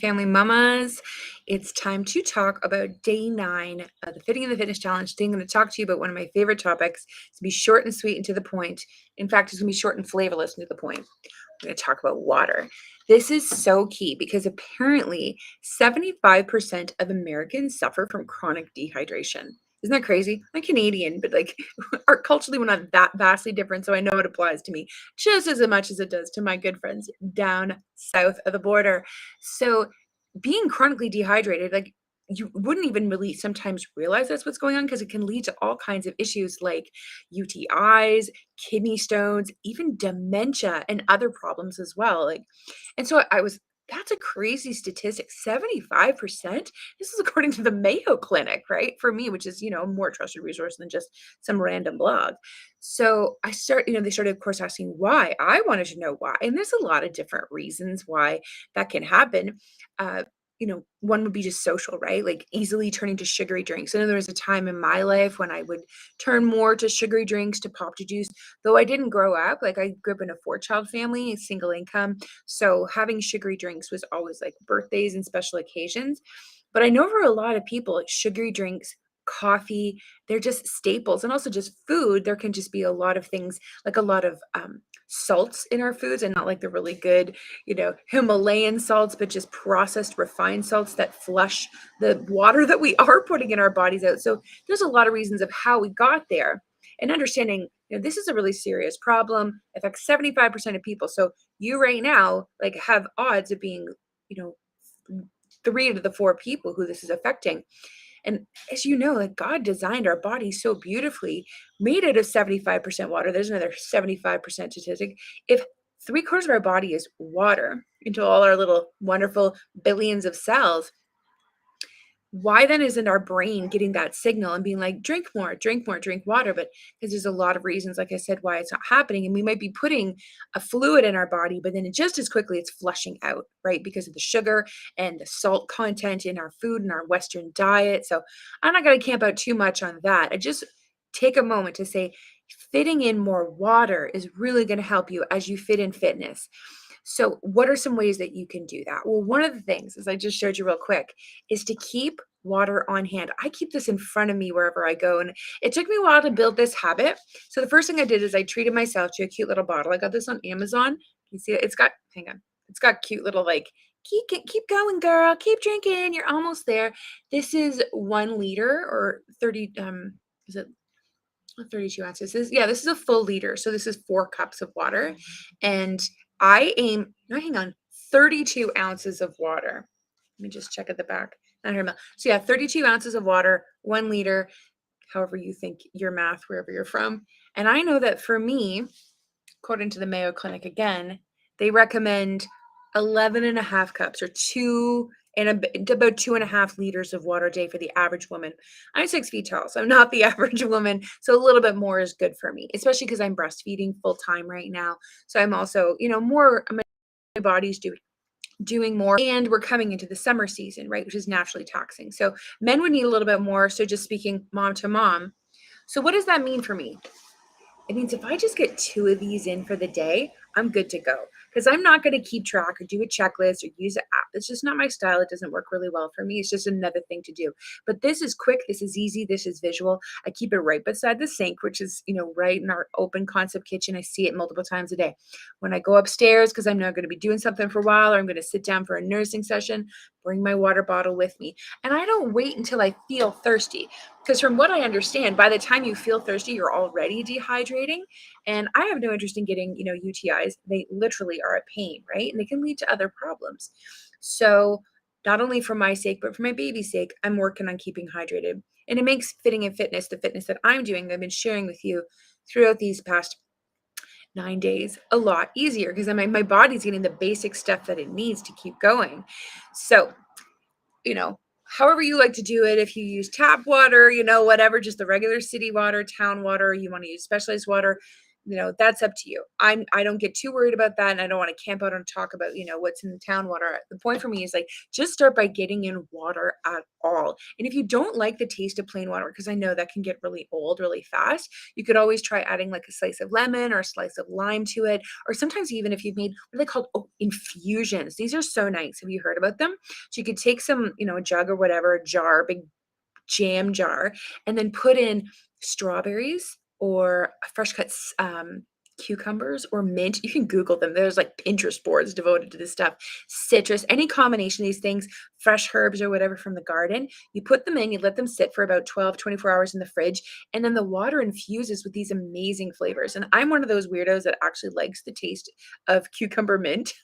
Family mamas, it's time to talk about day 9 of the Fitting in the Fitness Challenge. Today I'm going to talk to you about one of my favorite topics. It's going to be short and sweet and to the point. In fact, it's going to be short and flavorless and to the point. We're going to talk about water. This is so key because apparently 75% of Americans suffer from chronic dehydration. Isn't that crazy? I'm Canadian, but our culturally, we're not that vastly different, so I know it applies to me just as much as it does to my good friends down south of the border. So being chronically dehydrated, you wouldn't even really sometimes realize that's what's going on because it can lead to all kinds of issues like UTIs, kidney stones, even dementia and other problems as well. And so I was that's a crazy statistic. 75%. This is according to the Mayo Clinic, right? For me, which is, a more trusted resource than just some random blog. So they started, of course, asking why. I wanted to know why. And there's a lot of different reasons why that can happen. Uh, one would be just social, right? Like easily turning to sugary drinks. I know there was a time in my life when I would turn more to sugary drinks, to pop to juice, though I didn't grow up. Like I grew up in a 4-child family, single income. So having sugary drinks was always like birthdays and special occasions. But I know for a lot of people, like sugary drinks, coffee, they're just staples. And also just food, there can just be a lot of things, like a lot of salts in our foods, and not like the really good, Himalayan salts, but just processed refined salts that flush the water that we are putting in our bodies out. So there's a lot of reasons of how we got there. And understanding, this is a really serious problem, affects 75% of people. So you right now, have odds of being, you know, 3 to the 4 people who this is affecting. And as you know, like God designed our body so beautifully, made it of 75% water. There's another 75% statistic. If 3/4 of our body is water into all our little wonderful billions of cells, why then isn't our brain getting that signal and being like, drink more, drink more, drink water? But because there's a lot of reasons, like I said, why it's not happening. And we might be putting a fluid in our body, but then just as quickly it's flushing out, right? Because of the sugar and the salt content in our food and our Western diet. So I'm not going to camp out too much on that. I just take a moment to say, fitting in more water is really going to help you as you fit in fitness. So, what are some ways that you can do that? Well, one of the things, as I just showed you real quick, is to keep water on hand. I keep this in front of me wherever I go. And it took me a while to build this habit. So, the first thing I did is I treated myself to a cute little bottle. I got this on Amazon. You see it? Hang on, it's got cute little, keep going, girl, keep drinking. You're almost there. This is 1 liter or 30, is it 32 ounces? This is a full liter. So, this is 4 cups of water. And I aim, no, hang on, 32 ounces of water. Let me just check at the back. Not her mouth. So yeah, 32 ounces of water, 1 liter, however you think your math, wherever you're from. And I know that for me, according to the Mayo Clinic again, they recommend 11 and a half cups or about 2.5 liters of water a day for the average woman. I'm 6 feet tall, so I'm not the average woman. So a little bit more is good for me, especially because I'm breastfeeding full time right now. So I'm also, more, my body's doing more, and we're coming into the summer season, right, which is naturally taxing. So men would need a little bit more. So just speaking mom to mom. So what does that mean for me? It means if I just get 2 of these in for the day, I'm good to go. Because I'm not going to keep track or do a checklist or use an app. It's just not my style. It doesn't work really well for me. It's just another thing to do. But this is quick. This is easy. This is visual. I keep it right beside the sink, which is, right in our open concept kitchen. I see it multiple times a day. When I go upstairs, because I'm now going to be doing something for a while, or I'm going to sit down for a nursing session, bring my water bottle with me. And I don't wait until I feel thirsty. Because from what I understand, by the time you feel thirsty, you're already dehydrating. And I have no interest in getting, UTIs. They literally are a pain, right? And they can lead to other problems. So not only for my sake, but for my baby's sake, I'm working on keeping hydrated. And it makes fitting in fitness, the fitness that I'm doing, that I've been sharing with you throughout these past 9 days, a lot easier because my body's getting the basic stuff that it needs to keep going. So, however you like to do it, if you use tap water, whatever, just the regular city water, town water, you want to use specialized water, that's up to you. I don't get too worried about that, and I don't want to camp out and talk about, what's in the town water. The point for me is like just start by getting in water at all. And if you don't like the taste of plain water, because I know that can get really old really fast, you could always try adding like a slice of lemon or a slice of lime to it. Or sometimes even if you've made what are they called? Oh, infusions. These are so nice. Have you heard about them? So you could take some, a jug or whatever, a jar, big jam jar, and then put in strawberries or fresh cut cucumbers or mint. You can Google them. There's like Pinterest boards devoted to this stuff. Citrus, any combination of these things, fresh herbs or whatever from the garden. You put them in, you let them sit for about 12, 24 hours in the fridge, and then the water infuses with these amazing flavors. And I'm one of those weirdos that actually likes the taste of cucumber mint.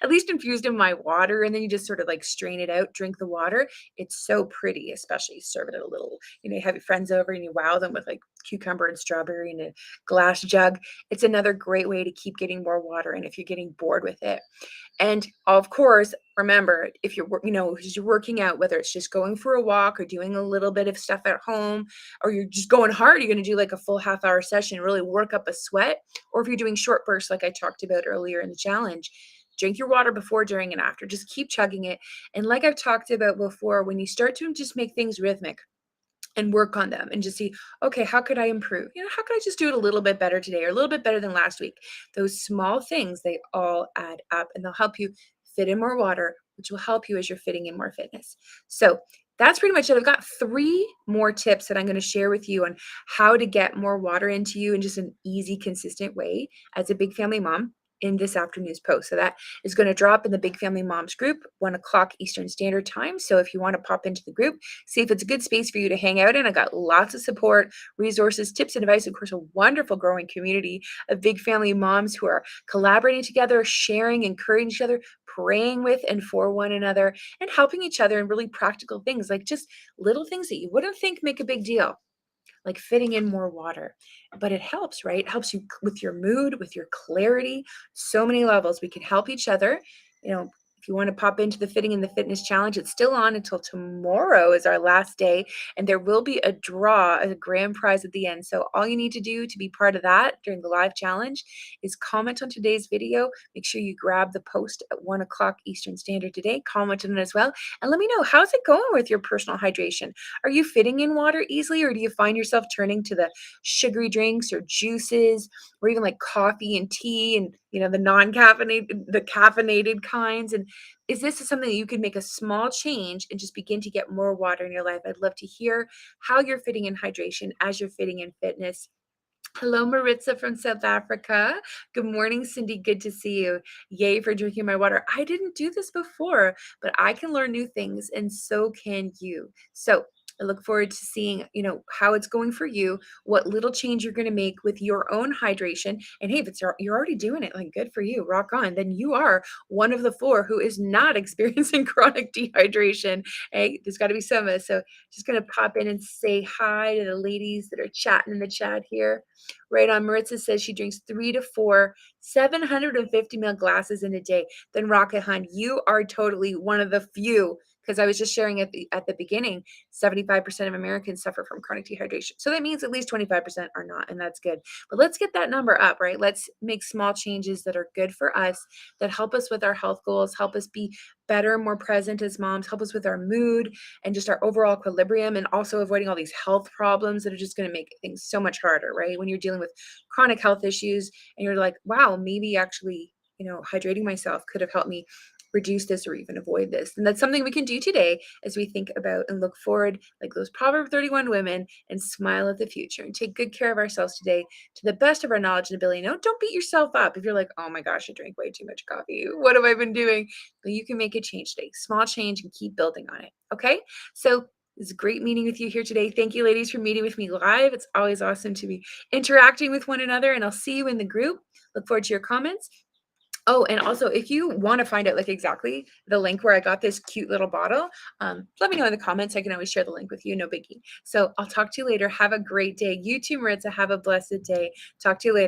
At least infused in my water, and then you just sort of like strain it out, drink the water. It's so pretty, especially serve it at a little, you have your friends over and you wow them with like cucumber and strawberry in a glass jug. It's another great way to keep getting more water in if you're getting bored with it. And of course, remember, if as you're working out, whether it's just going for a walk or doing a little bit of stuff at home, or you're just going hard, you're going to do like a full half-hour session, really work up a sweat, or if you're doing short bursts like I talked about earlier in the challenge, drink your water before, during, and after. Just keep chugging it. And like I've talked about before, when you start to just make things rhythmic and work on them and just see, okay, how could I improve? How could I just do it a little bit better today or a little bit better than last week? Those small things, they all add up and they'll help you fit in more water, which will help you as you're fitting in more fitness. So that's pretty much it. I've got 3 more tips that I'm going to share with you on how to get more water into you in just an easy, consistent way as a big family mom in this afternoon's post. So that is going to drop in the Big Family Moms group, 1:00 Eastern Standard Time. So if you want to pop into the group, see if it's a good space for you to hang out in. I got lots of support, resources, tips, and advice. Of course, a wonderful growing community of big family moms who are collaborating together, sharing, encouraging each other, praying with and for one another, and helping each other in really practical things, like just little things that you wouldn't think make a big deal, like fitting in more water. But it helps, right? It helps you with your mood, with your clarity, so many levels. We can help each other. If you want to pop into the Fitting in the Fitness Challenge, it's still on until tomorrow is our last day, and there will be a draw, a grand prize at the end. So all you need to do to be part of that during the live challenge is comment on today's video. Make sure you grab the post at 1:00 Eastern Standard today, comment on it as well, and let me know, how's it going with your personal hydration? Are you fitting in water easily, or do you find yourself turning to the sugary drinks or juices, or even like coffee and tea and the caffeinated kinds? And is this something that you could make a small change and just begin to get more water in your life? I'd love to hear how you're fitting in hydration as you're fitting in fitness. Hello, Maritza from South Africa. Good morning, Cindy. Good to see you. Yay for drinking my water. I didn't do this before, but I can learn new things, and so can you. So I look forward to seeing, how it's going for you, what little change you're going to make with your own hydration. And hey, if you're already doing it, like good for you, rock on. Then you are one of the 4 who is not experiencing chronic dehydration. Hey, there's got to be some of us. So just going to pop in and say hi to the ladies that are chatting in the chat here. Right on. Maritza says she drinks 3 to 4 750 ml glasses in a day. Then Rocket Hunt, you are totally one of the few, because I was just sharing at the beginning, 75% of Americans suffer from chronic dehydration. So that means at least 25% are not, and that's good. But let's get that number up, right? Let's make small changes that are good for us, that help us with our health goals, help us be better, more present as moms, help us with our mood and just our overall equilibrium, and also avoiding all these health problems that are just going to make things so much harder, right? When you're dealing with chronic health issues and you're like, wow, maybe actually, hydrating myself could have helped me reduce this or even avoid this. And that's something we can do today as we think about and look forward like those Proverb 31 women and smile at the future and take good care of ourselves today to the best of our knowledge and ability. No, don't beat yourself up if you're like, oh my gosh, I drank way too much coffee. What have I been doing? But you can make a change today, small change, and keep building on it. Okay. So it's great meeting with you here today. Thank you, ladies, for meeting with me live. It's always awesome to be interacting with one another, and I'll see you in the group. Look forward to your comments. Oh, and also, if you want to find out like exactly the link where I got this cute little bottle, let me know in the comments. I can always share the link with you. No biggie. So I'll talk to you later. Have a great day. You too, Maritza. Have a blessed day. Talk to you later.